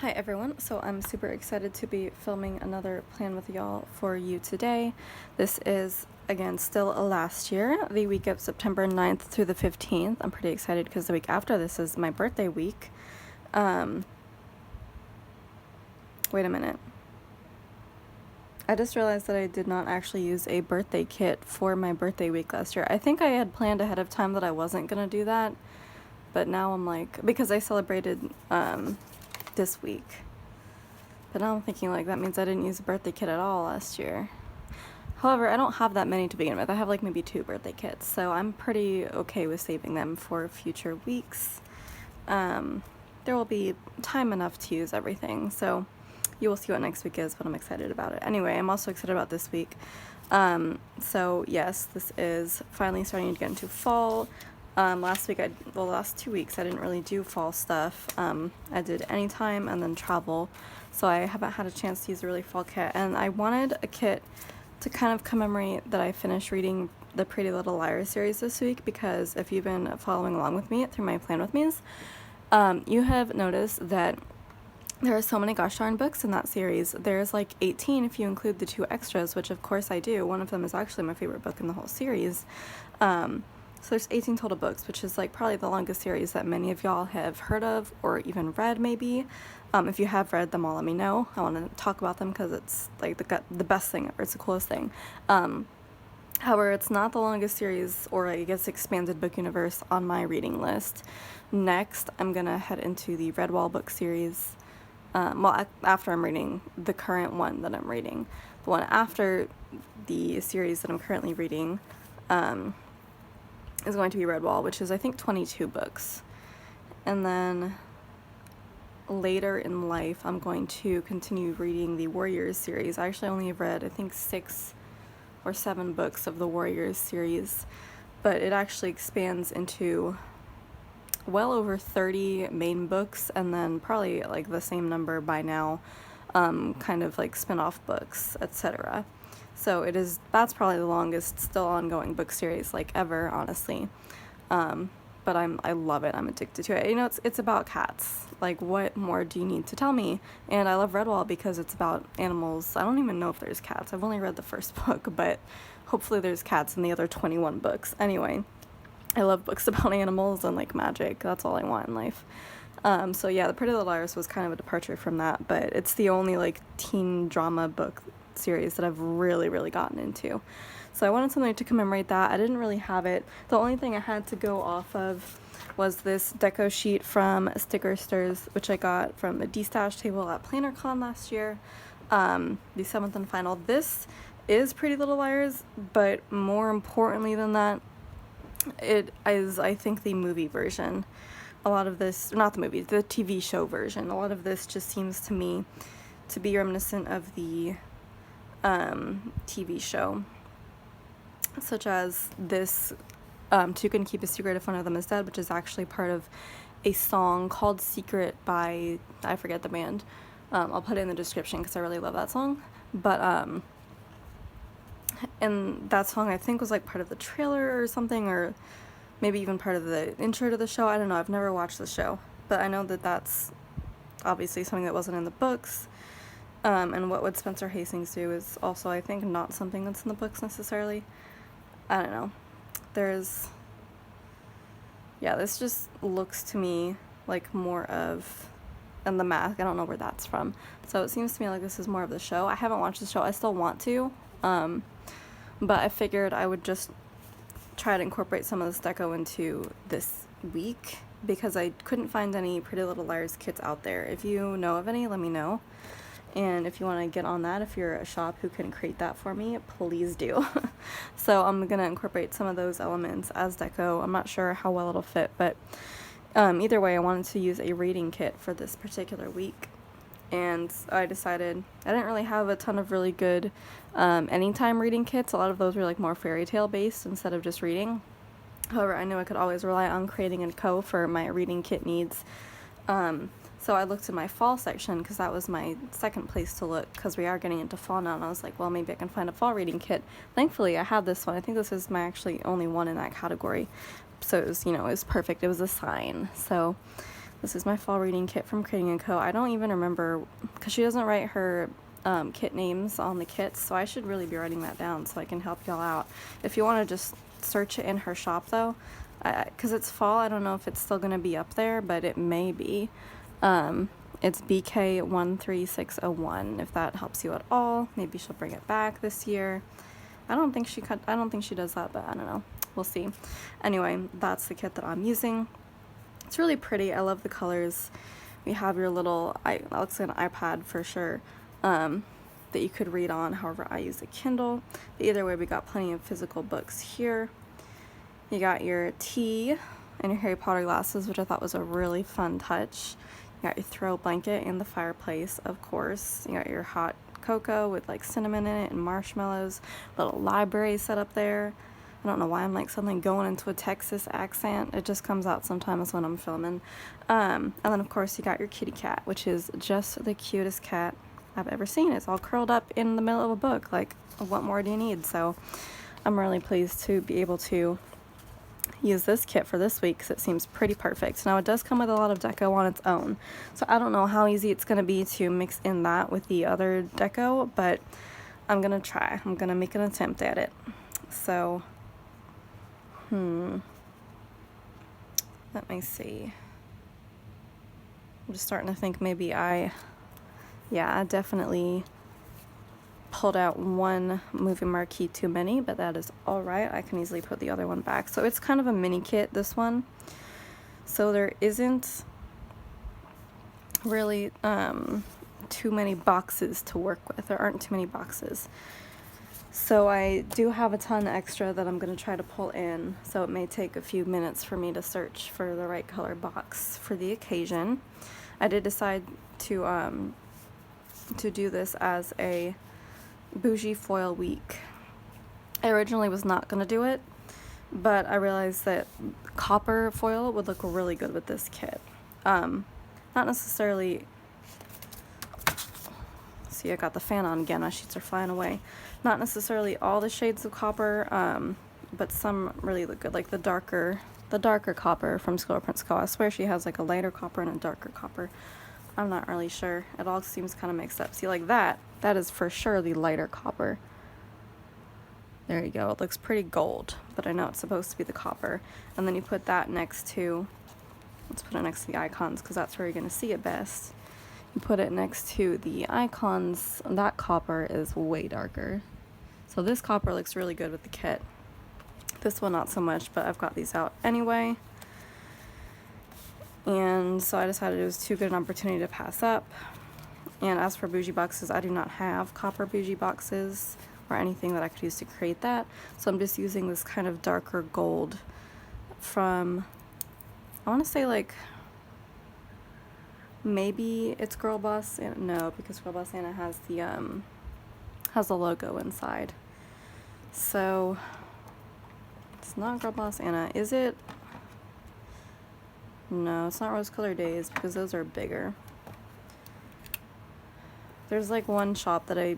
Hi everyone, so I'm super excited to be filming another plan with y'all for you today. This is, again, still last year, the week of September 9th through the 15th. I'm pretty excited because the week after this is my birthday week. Wait a minute. I just realized that I did not actually use a birthday kit for my birthday week last year. I think I had planned ahead of time that I wasn't gonna do that, but now I'm like, because I celebrated this week. But now I'm thinking, like, that means I didn't use a birthday kit at all last year. However, I don't have that many to begin with. I have, like, maybe 2 birthday kits, so I'm pretty okay with saving them for future weeks. There will be time enough to use everything, so you will see what next week is, but I'm excited about it. Anyway, I'm also excited about this week. So, yes, this is finally starting to get into fall. Last 2 weeks, I didn't really do fall stuff. I did Anytime and then Travel, so I haven't had a chance to use a really fall kit. And I wanted a kit to kind of commemorate that I finished reading the Pretty Little Liars series this week, because if you've been following along with me through my Plan With Me's, you have noticed that there are so many gosh darn books in that series. There's like 18 if you include the 2 extras, which of course I do. One of them is actually my favorite book in the whole series. So there's 18 total books, which is like probably the longest series that many of y'all have heard of or even read maybe. If you have read them all, let me know. I want to talk about them because it's like the best thing ever. It's the coolest thing. However, it's not the longest series, or I guess expanded book universe, on my reading list. Next, I'm going to head into the Redwall book series. After I'm reading the current one that I'm reading. The one after the series that I'm currently reading is going to be Redwall, which is, I think, 22 books. And then later in life, I'm going to continue reading the Warriors series. I actually only have read, I think, 6 or 7 books of the Warriors series, but it actually expands into well over 30 main books, and then probably like the same number by now, kind of like spin-off books, etc. So that's probably the longest still ongoing book series like ever, honestly. But I love it. I'm addicted to it. You know, it's about cats. Like, what more do you need to tell me? And I love Redwall because it's about animals. I don't even know if there's cats. I've only read the first book, but hopefully there's cats in the other 21 books. Anyway, I love books about animals and like magic. That's all I want in life. So yeah, The Pretty Little Liars was kind of a departure from that, but it's the only like teen drama book series that I've really, really gotten into. So I wanted something to commemorate that. I didn't really have it. The only thing I had to go off of was this deco sheet from Sticker Stirs, which I got from the D-Stash table at PlannerCon last year, the 7th and final. This is Pretty Little Liars, but more importantly than that, it is, I think, the movie version. A lot of this, not the movie, the TV show version. A lot of this just seems to me to be reminiscent of the TV show, such as this Two Can Keep a Secret If One of Them Is Dead, which is actually part of a song called Secret by, I forget the band. I'll put it in the description because I really love that song. But and that song, I think, was like part of the trailer or something, or maybe even part of the intro to the show. I don't know. I've never watched the show, but I know that that's obviously something that wasn't in the books. And What Would Spencer Hastings Do is also, I think, not something that's in the books necessarily. I don't know. This just looks to me like more of, and The Mask, I don't know where that's from. So it seems to me like this is more of the show. I haven't watched the show. I still want to, but I figured I would just try to incorporate some of this deco into this week, because I couldn't find any Pretty Little Liars kits out there. If you know of any, let me know. And if you want to get on that, if you're a shop who can create that for me, please do. So I'm going to incorporate some of those elements as deco. I'm not sure how well it'll fit, but either way, I wanted to use a reading kit for this particular week. And I decided I didn't really have a ton of really good Anytime reading kits. A lot of those were like more fairy tale based instead of just reading. However, I knew I could always rely on Creating&Co for my reading kit needs. So I looked in my fall section because that was my second place to look, because we are getting into fall now, and I was like, well, maybe I can find a fall reading kit. Thankfully, I had this one. I think this is my actually only one in that category. So it was, it was perfect. It was a sign. So This is my fall reading kit from Creating&Co. I don't even remember, because she doesn't write her kit names on the kits, so I should really be writing that down so I can help y'all out. If you want to just search it in her shop though, because it's fall, I don't know if it's still going to be up there, but it may be. It's BK13601. If that helps you at all, maybe she'll bring it back this year. I don't think she does that, but I don't know. We'll see. Anyway, that's the kit that I'm using. It's really pretty. I love the colors. We have your little, that looks like an iPad for sure, that you could read on. However, I use a Kindle. But either way, we got plenty of physical books here. You got your tea and your Harry Potter glasses, which I thought was a really fun touch. You got your throw blanket and the fireplace, of course. You got your hot cocoa with like cinnamon in it and marshmallows. Little library set up there. I don't know why I'm like suddenly going into a Texas accent. It just comes out sometimes when I'm filming. And then of course you got your kitty cat, which is just the cutest cat I've ever seen. It's all curled up in the middle of a book. Like, what more do you need? So I'm really pleased to be able to use this kit for this week because it seems pretty perfect. Now it does come with a lot of deco on its own, so I don't know how easy it's going to be to mix in that with the other deco, but I'm going to try. I'm going to make an attempt at it. So let me see. I'm just starting to think maybe I definitely pulled out one moving marquee too many, but that is all right. I can easily put the other one back. So it's kind of a mini kit, this one. So there isn't really too many boxes to work with. There aren't too many boxes. So I do have a ton extra that I'm going to try to pull in, so it may take a few minutes for me to search for the right color box for the occasion. I did decide to do this as a bougie foil week. I originally was not going to do it, but I realized that copper foil would look really good with this kit. Not necessarily... See, I got the fan on again. My sheets are flying away. Not necessarily all the shades of copper, but some really look good, like the darker copper from School of Prince Co. I swear she has like a lighter copper and a darker copper. I'm not really sure. It all seems kind of mixed up. See, like that is for sure the lighter copper. There you go. It looks pretty gold, but I know it's supposed to be the copper. And then you put that next to, let's put it next to the icons because that's where you're going to see it best. You put it next to the icons. That copper is way darker. So this copper looks really good with the kit. This one not so much, but I've got these out anyway. And so I decided it was too good an opportunity to pass up. And as for bougie boxes, I do not have copper bougie boxes or anything that I could use to create that. So I'm just using this kind of darker gold from, I want to say like, maybe it's Girl Boss Anna. No, because Girl Boss Anna has the logo inside. So it's not Girl Boss Anna. Is it? No, it's not Rose Colored Days because those are bigger. There's like one shop that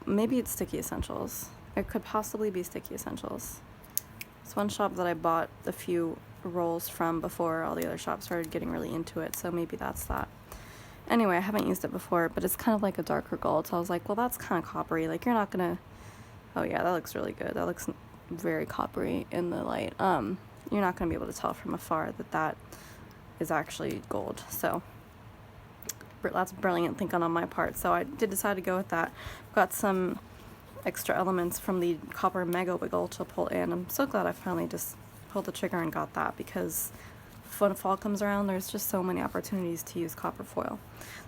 maybe it's Sticky Essentials. It could possibly be Sticky Essentials. It's one shop that I bought a few rolls from before all the other shops started getting really into it, so maybe that's that. Anyway, I haven't used it before, but it's kind of like a darker gold, so I was like, well, that's kind of coppery. Like, you're not gonna... Oh yeah, that looks really good. That looks very coppery in the light. You're not gonna be able to tell from afar that is actually gold, so that's brilliant thinking on my part. So I did decide to go with that. Got some extra elements from the copper Mega Wiggle to pull in. I'm so glad I finally just pulled the trigger and got that, because when fall comes around, there's just so many opportunities to use copper foil.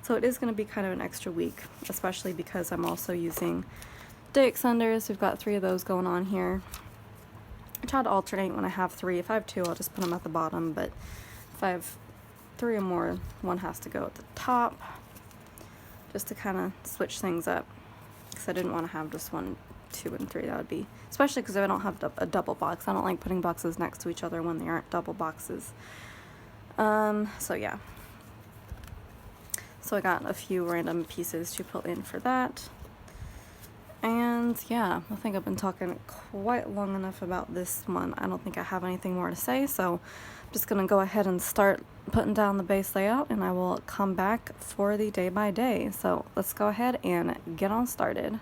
So it is going to be kind of an extra week, especially because I'm also using day extenders. We've got 3 of those going on here. I try to alternate when I have 3. If I have 2, I'll just put them at the bottom, but if I have 3 or more, one has to go at the top, just to kind of switch things up, because I didn't want to have just 1, 2, and 3. That would be, especially because I don't have a double box. I don't like putting boxes next to each other when they aren't double boxes. So yeah. So I got a few random pieces to pull in for that. And yeah, I think I've been talking quite long enough about this one. I don't think I have anything more to say, so I'm just going to go ahead and start putting down the base layout, and I will come back for the day by day. So let's go ahead and get on started.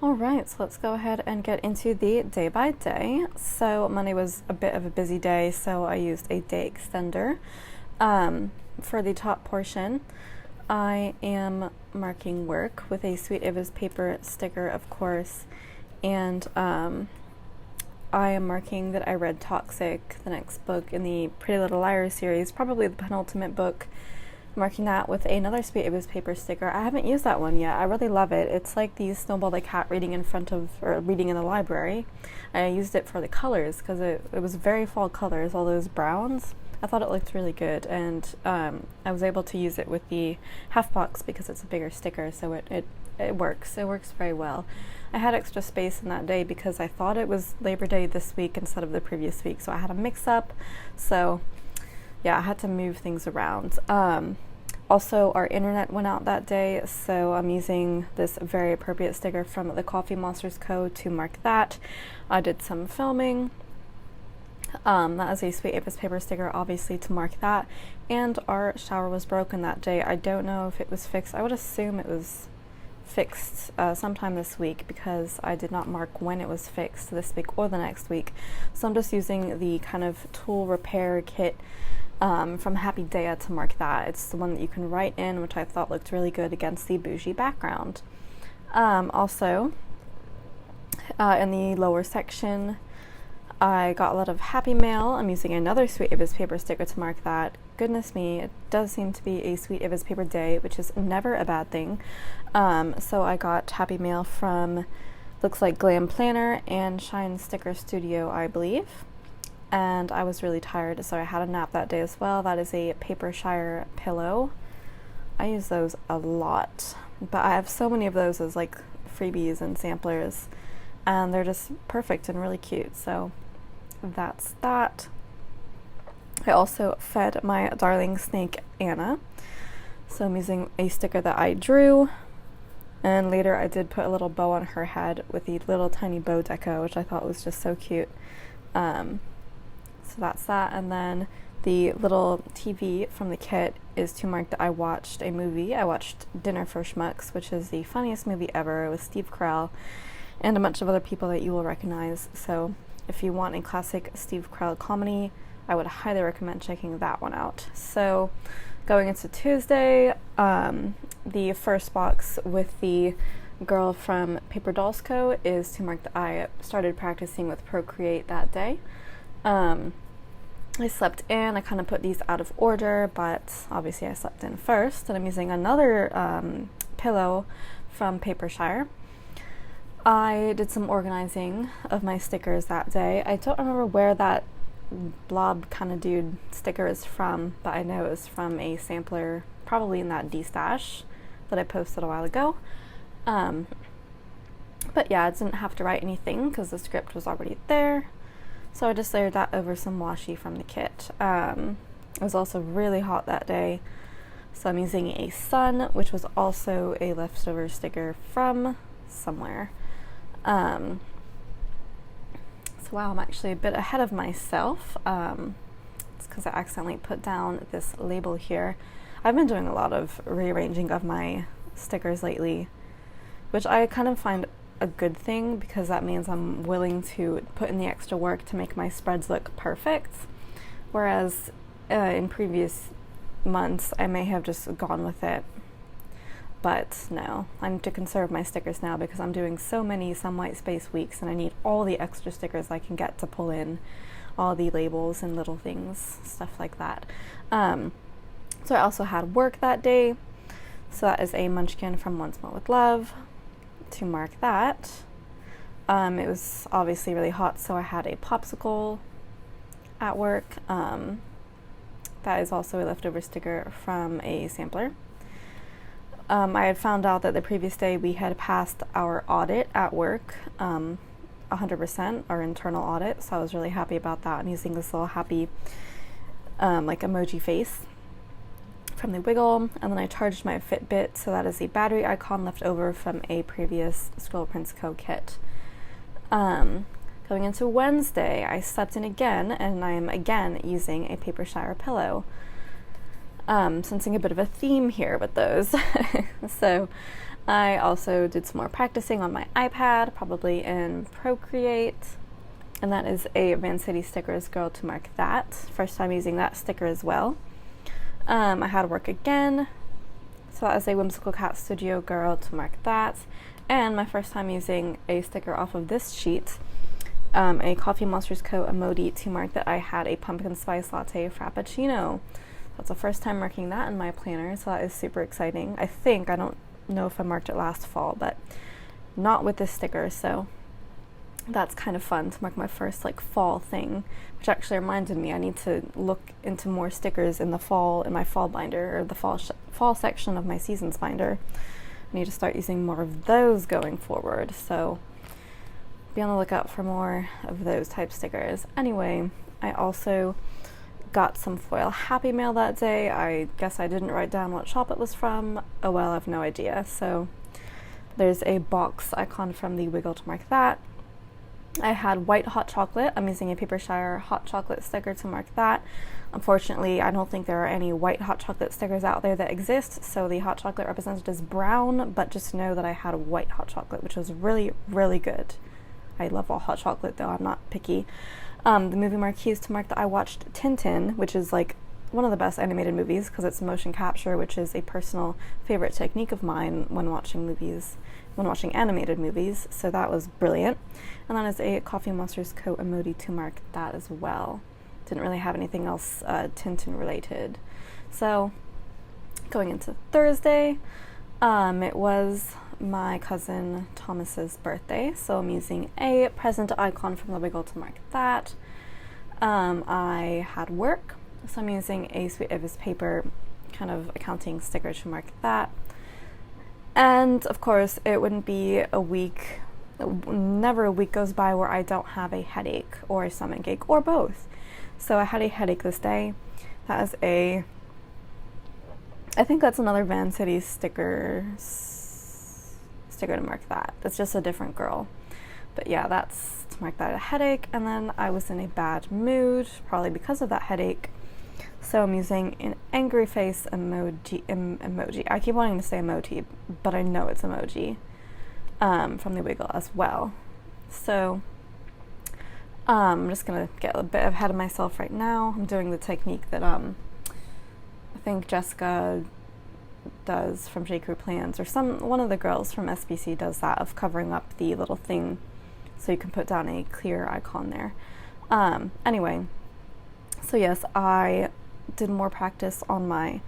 Alright, so let's go ahead and get into the day by day. So Monday was a bit of a busy day, so I used a day extender. For the top portion, I am marking work with a Sweet Eva's paper sticker, of course, and I am marking that I read Toxic, the next book in the Pretty Little Liars series, probably the penultimate book. Marking that with another Sweet Eva's paper sticker. I haven't used that one yet. I really love it. It's like the Snowball the Cat reading in front of, or reading in the library. I used it for the colors because it was very fall colors, all those browns. I thought it looked really good, and I was able to use it with the half box because it's a bigger sticker, so it works. It works very well. I had extra space in that day because I thought it was Labor Day this week instead of the previous week, so I had a mix-up. So yeah, I had to move things around. Also, our internet went out that day, so I'm using this very appropriate sticker from the Coffee Monsters Co. to mark that. I did some filming. That is a Sweet Eva's paper sticker, obviously, to mark that. And our shower was broken that day. I don't know if it was fixed. I would assume it was fixed sometime this week because I did not mark when it was fixed this week or the next week. So I'm just using the kind of tool repair kit from Happy Daya to mark that. It's the one that you can write in, which I thought looked really good against the bougie background. Also, in the lower section, I got a lot of Happy Mail. I'm using another Sweet Eva's paper sticker to mark that. Goodness me, it does seem to be a Sweet Eva's paper day, which is never a bad thing. So I got Happy Mail from, looks like Glam Planner and Shine Sticker Studio, I believe. And I was really tired, so I had a nap that day as well. That is a Paper Shire pillow. I use those a lot, but I have so many of those as like freebies and samplers, and they're just perfect and really cute. So that's that. I also fed my darling snake Anna, so I'm using a sticker that I drew, and later I did put a little bow on her head with the little tiny bow deco, which I thought was just so cute. So that's that, and then the little TV from the kit is to mark that I watched a movie. I watched Dinner for Schmucks, which is the funniest movie ever with Steve Carell and a bunch of other people that you will recognize. So if you want a classic Steve Carell comedy, I would highly recommend checking that one out. So going into Tuesday, the first box with the girl from Paper Dolls Co. is to mark that I started practicing with Procreate that day. I slept in. I kind of put these out of order, but obviously I slept in first, and I'm using another pillow from Paper Shire. I did some organizing of my stickers that day. I don't remember where that blob kind of dude sticker is from, but I know it was from a sampler, probably in that D-stash that I posted a while ago. But yeah, I didn't have to write anything because the script was already there. So I just layered that over some washi from the kit. It was also really hot that day, so I'm using a sun, which was also a leftover sticker from somewhere. So wow, I'm actually a bit ahead of myself. It's because I accidentally put down this label here. I've been doing a lot of rearranging of my stickers lately, which I kind of find a good thing because that means I'm willing to put in the extra work to make my spreads look perfect. Whereas in previous months, I may have just gone with it. But no, I need to conserve my stickers now because I'm doing so many Some White Space weeks and I need all the extra stickers I can get to pull in all the labels and little things, stuff like that. So I also had work that day. So that is a munchkin from Once More with Love to mark that. It was obviously really hot, so I had a popsicle at work. That is also a leftover sticker from a sampler. I had found out that the previous day we had passed our audit at work, 100%, our internal audit, so I was really happy about that. I'm using this little happy like emoji face from the Wiggle, and then I charged my Fitbit, so that is the battery icon left over from a previous Scribble Prints Co. kit. Going into Wednesday, I slept in again, and I am again using a paper shower pillow. Sensing a bit of a theme here with those. So I also did some more practicing on my iPad, probably in Procreate, and that is a Van City Stickers girl to mark that. First time using that sticker as well. I had work again, so that is a Whimsical Cat Studio girl to mark that, and my first time using a sticker off of this sheet, a Coffee Monsters Co. emoji to mark that I had a pumpkin spice latte frappuccino. That's the first time marking that in my planner, so that is super exciting. I don't know if I marked it last fall, but not with this sticker, so that's kind of fun to mark my first like fall thing, which actually reminded me I need to look into more stickers in the fall, in my fall binder, or the fall section of my seasons binder. I need to start using more of those going forward, so be on the lookout for more of those type stickers. Anyway, I also got some foil Happy Mail that day. I guess I didn't write down what shop it was from. Oh well, I have no idea. So there's a box icon from the Wiggle to mark that. I had white hot chocolate. I'm using a paper shower hot chocolate sticker to mark that. Unfortunately, I don't think there are any white hot chocolate stickers out there that exist, so the hot chocolate represented is brown, but just know that I had a white hot chocolate, which was really, really good. I love all hot chocolate though, I'm not picky. The movie marquees to mark that I watched Tintin, which is like one of the best animated movies because it's motion capture, which is a personal favorite technique of mine when watching animated movies, so that was brilliant. And then is a Coffee Monsters Co. emoji to mark that as well. Didn't really have anything else Tintin related. So going into Thursday, it was my cousin Thomas's birthday, so I'm using a present icon from the Wiggle to mark that. I had work, so I'm using a Sweet Eva's paper kind of accounting sticker to mark that. And of course, it wouldn't be a week, never a week goes by where I don't have a headache or a stomach ache or both. So I had a headache this day. That is I think that's another Van City sticker to mark that. It's just a different girl. But yeah, that's to mark that a headache. And then I was in a bad mood, probably because of that headache. So I'm using an angry face emoji. I keep wanting to say emoji, but I know it's emoji from the Wiggle as well. So I'm just gonna get a bit ahead of myself right now. I'm doing the technique that I think Jessica does from J. Crew Plans, or one of the girls from SBC does that, of covering up the little thing so you can put down a clear icon there. Anyway, so yes, I did more practice on my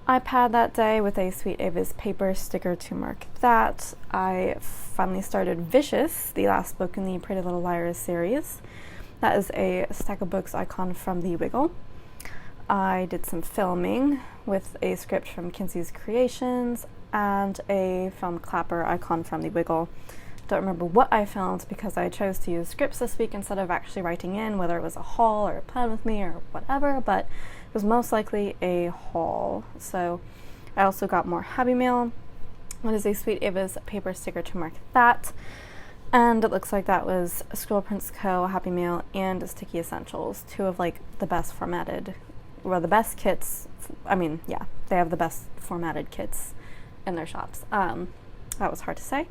iPad that day with a Sweet Ava's paper sticker to mark that. I finally started Vicious, the last book in the Pretty Little Liars series. That is a stack of books icon from the Wiggle. I did some filming with a script from Kinsey's Creations and a film clapper icon from the Wiggle. Don't remember what I filmed because I chose to use scripts this week instead of actually writing in, whether it was a haul or a plan with me or whatever, but it was most likely a haul. So I also got more Happy Mail. That is a Sweet Ava's paper sticker to mark that. And it looks like that was Scribble Prints Co., Happy Mail, and Sticky Essentials, two of like the best formatted, well, the best kits, they have the best formatted kits in their shops. That was hard to say.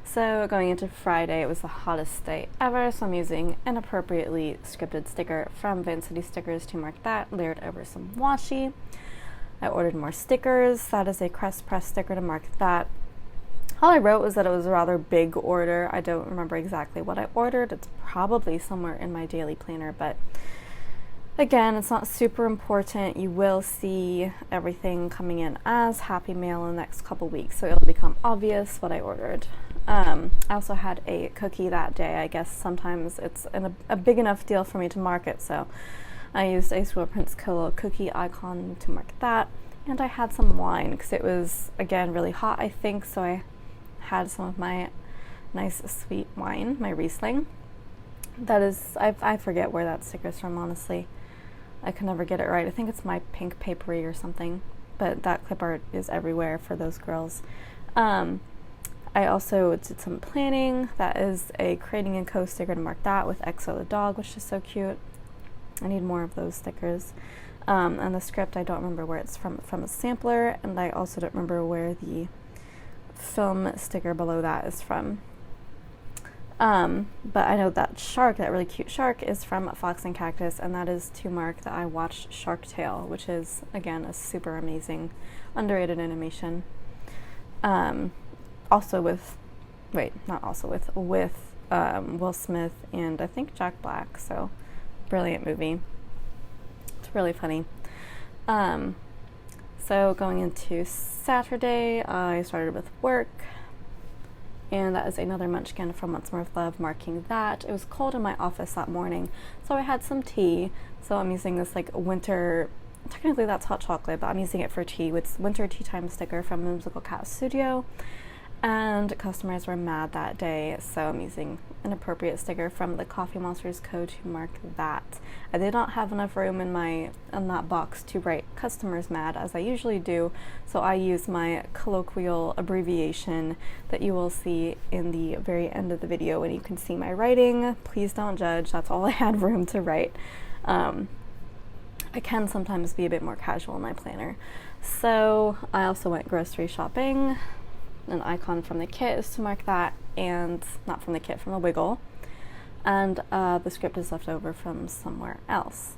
So going into Friday, it was the hottest day ever, so I'm using an appropriately scripted sticker from Vancity Stickers to mark that, layered over some washi. I ordered more stickers. That is a crest press sticker to mark that. All I wrote was that it was a rather big order. I don't remember exactly what I ordered. It's probably somewhere in my daily planner, but again, it's not super important. You will see everything coming in as Happy Mail in the next couple weeks, so it'll become obvious what I ordered. I also had a cookie that day. I guess sometimes it's a big enough deal for me to mark it, so I used a Squirrel Prince Co. cookie icon to mark that. And I had some wine because it was, again, really hot, I think, so I had some of my nice sweet wine, my Riesling. That is, I forget where that sticker's from, honestly. I can never get it right. I think it's my pink papery or something, but that clip art is everywhere for those girls. I also did some planning. That is a Creating and Co sticker to mark that with Exo the dog, which is so cute. I need more of those stickers. And the script, I don't remember where it's from a sampler, and I also don't remember where the film sticker below that is from. But I know that shark, that really cute shark, is from Fox and Cactus, and that is to mark that I watched Shark Tale, which is, again, a super amazing, underrated animation. With Will Smith and I think Jack Black, so brilliant movie. It's really funny. So going into Saturday, I started with work, and that is another munchkin from Once More with Love, marking that. It was cold in my office that morning, so I had some tea. So I'm using this like winter, technically that's hot chocolate, but I'm using it for tea with winter tea time sticker from Whimsical Cat Studio. And customers were mad that day, so I'm using an appropriate sticker from the Coffee Monsters Co. to mark that. I did not have enough room in that box to write customers mad, as I usually do, so I use my colloquial abbreviation that you will see in the very end of the video when you can see my writing. Please don't judge, that's all I had room to write. I can sometimes be a bit more casual in my planner. So I also went grocery shopping. An icon from the kit is to mark that, and not from the kit, from the Wiggle. And the script is left over from somewhere else.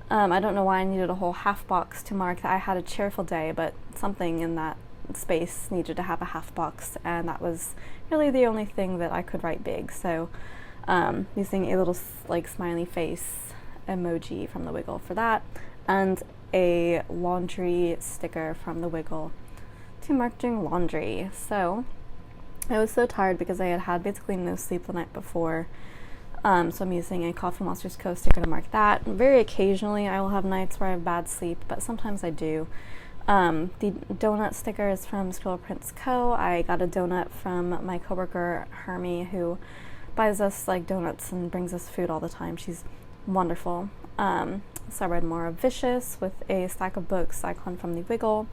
I don't know why I needed a whole half box to mark that I had a cheerful day, but something in that space needed to have a half box, and that was really the only thing that I could write big. So using a little like smiley face emoji from the Wiggle for that, and a laundry sticker from the Wiggle to mark doing laundry. So I was so tired because I had basically no sleep the night before. So I'm using a Coffee Monsters Co. sticker to mark that. Very occasionally I will have nights where I have bad sleep, but sometimes I do. The donut sticker is from Squirrel Prince Co. I got a donut from my coworker Hermie, who buys us like donuts and brings us food all the time. She's wonderful. So I read more of Vicious with a stack of books icon from the Wiggle.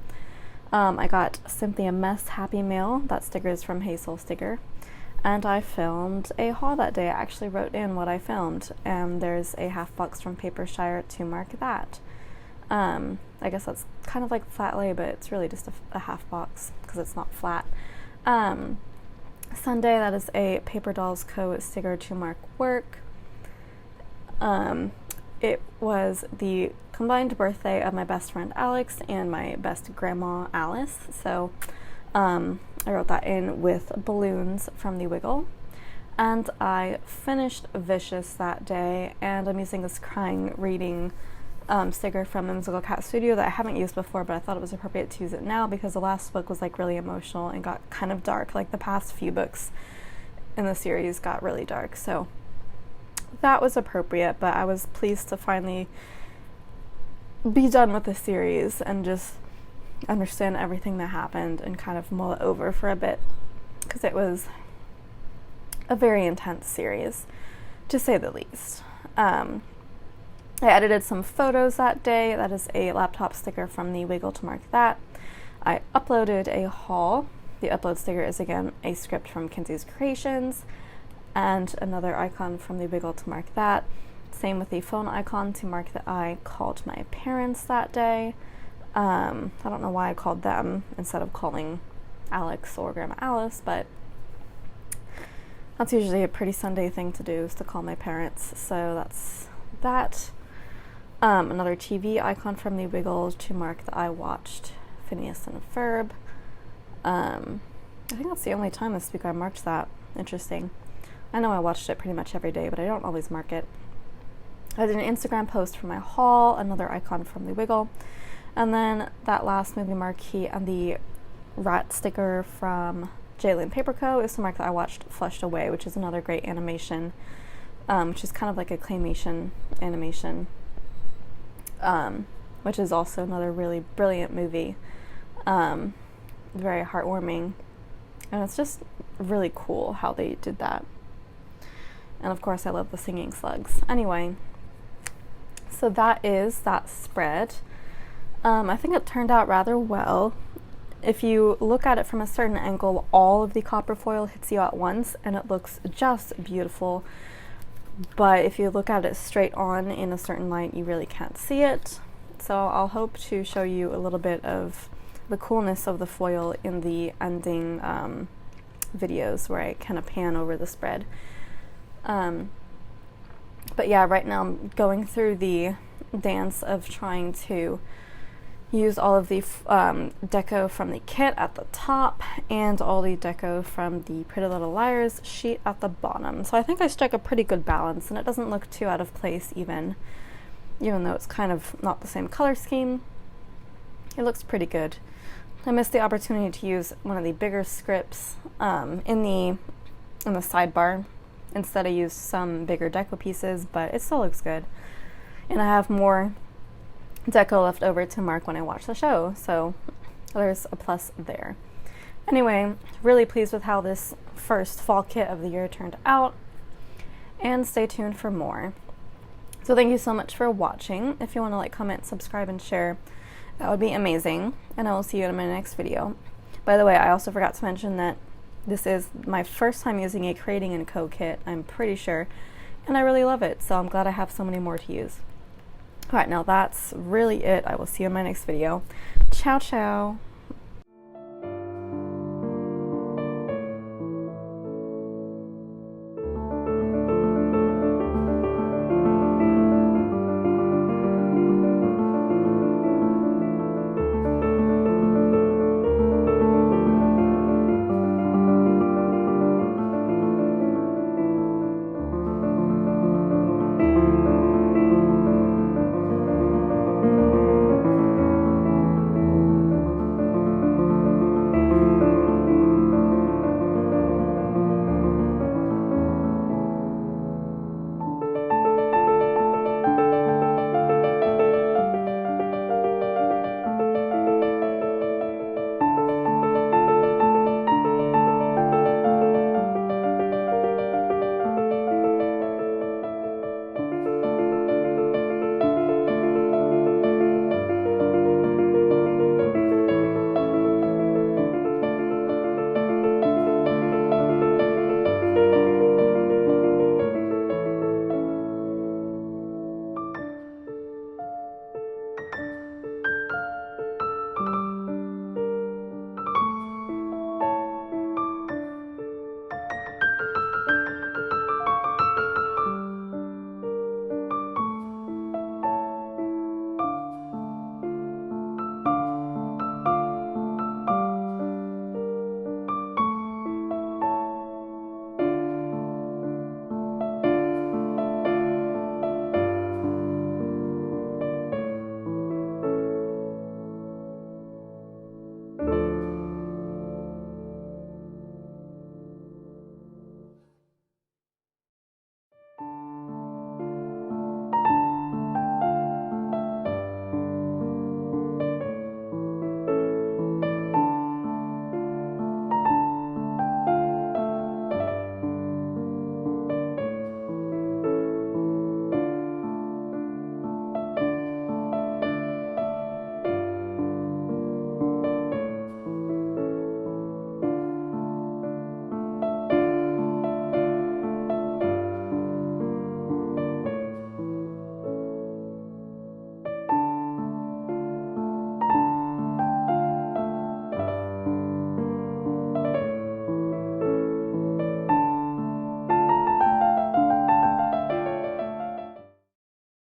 I got Simply a Mess Happy Mail. That sticker is from Hazel Sticker. And I filmed a haul that day. I actually wrote in what I filmed, and there's a half box from Papershire to mark that. I guess that's kind of like flat lay, but it's really just a half box because it's not flat. Sunday, that is a Paper Dolls Co. sticker to mark work. It was the combined birthday of my best friend Alex and my best grandma Alice, so I wrote that in with balloons from the Wiggle. And I finished Vicious that day, and I'm using this crying reading sticker from Whimsical Cat Studio that I haven't used before, but I thought it was appropriate to use it now because the last book was like really emotional and got kind of dark. Like the past few books in the series got really dark, so that was appropriate. But I was pleased to finally be done with the series and just understand everything that happened and kind of mull it over for a bit, because it was a very intense series, to say the least. I edited some photos that day. That is a laptop sticker from the Wiggle to mark that. I uploaded a haul. The upload sticker is again a script from Kinsey's Creations, and another icon from the Wiggle to mark that. Same with the phone icon to mark that I called my parents that day. I don't know why I called them instead of calling Alex or Grandma Alice, but that's usually a pretty Sunday thing to do, is to call my parents. So that's that. Another TV icon from the Wiggles to mark that I watched Phineas and Ferb. I think that's the only time this week I marked that. Interesting. I know I watched it pretty much every day, but I don't always mark it. I did an Instagram post for my haul, another icon from the Wiggle, and then that last movie marquee and the rat sticker from Jalen Paper Co. is to mark that I watched Flushed Away, which is another great animation, which is kind of like a claymation animation, which is also another really brilliant movie, very heartwarming, and it's just really cool how they did that. And of course I love the singing slugs. Anyway, so that is that spread. I think it turned out rather well. If you look at it from a certain angle, all of the copper foil hits you at once and it looks just beautiful. But if you look at it straight on in a certain light, you really can't see it. So I'll hope to show you a little bit of the coolness of the foil in the ending videos where I kind of pan over the spread. But yeah, right now I'm going through the dance of trying to use all of the deco from the kit at the top and all the deco from the Pretty Little Liars sheet at the bottom. So I think I struck a pretty good balance, and it doesn't look too out of place even though it's kind of not the same color scheme. It looks pretty good. I missed the opportunity to use one of the bigger scripts in the sidebar. Instead I used some bigger deco pieces, but it still looks good. And I have more deco left over to mark when I watch the show, so there's a plus there. Anyway, really pleased with how this first fall kit of the year turned out, and stay tuned for more. So thank you so much for watching. If you want to like, comment, subscribe, and share, that would be amazing, and I will see you in my next video. By the way, I also forgot to mention that this is my first time using a Creating and Co kit, I'm pretty sure, and I really love it, so I'm glad I have so many more to use. Alright, now that's really it. I will see you in my next video. Ciao, ciao.